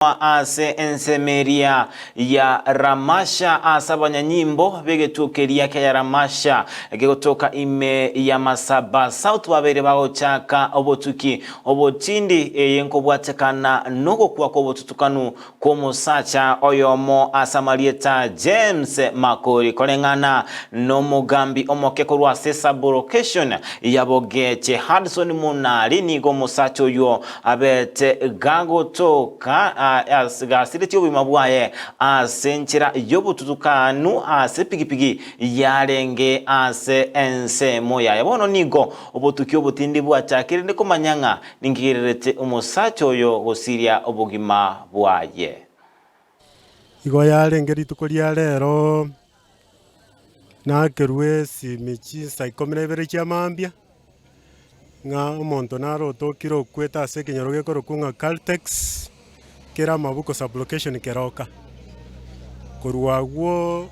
ase ensemeria ya Ramasha asabanya nyimbo begetukeria ke ya Ramasha gegotoka ime ya Masaba South babere bagochaka obotuki obotindi yenko bwatekana nogo kwa obotutukanu ko musacha oyomo asamalieta James Makori kolengana no mugambi omokeko rwa sesabo location yabogeche Hudson Munali nigo musacha yo abete gagotoka gasiriti obimabwaye asenchira yobututukanu ase pigipigi yarenge ase ense moya yabono nigo obutuki obutindi bwachakire ndiko manyanga ningirerete umusacha oyo gosiria obugima bwaye igo yarenge rituko ria rero nakerwe simichi saikomere chia mambia nga omonto narotokire okweta ase kenyoro gekorokunga Caltex kera mabuko sublocation keroka korwagwo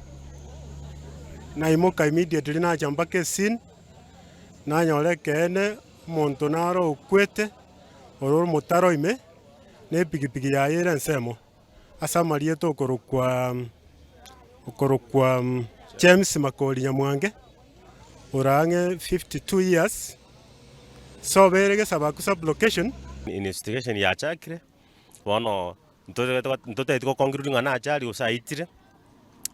naimoka immediately nachamba kesin nanyore kene omonto naro okwete ororo motaro ime ne pigipigi yayere nsemo asamarieto okorokwa James Makori Nyamwange orange 52 years so berege sabaku sublocation investigation ya chakire bono ntote tiko conclude ngana achali usaitire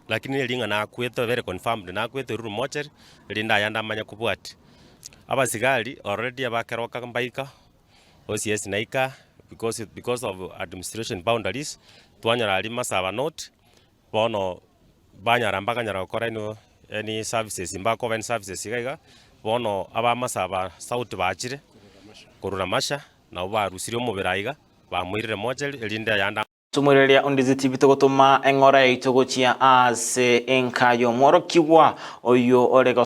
lakini elinga na kwete very confirmed na kwete ruru mocher linda yanda manya kubwati abasigali already abakeroka mbaika OCS naika because of administration boundaries twanyara ali masaba note bono banyara mbaka nyara okora ino any services mbako ven services igaiga bono aba masaba south bachire korura masha na barusirio mubiraiga bamwirire mochel elinda yanda tumureria ondizi TV tugutuma engora ituguchia ase enkayo mworokiwa oyo orega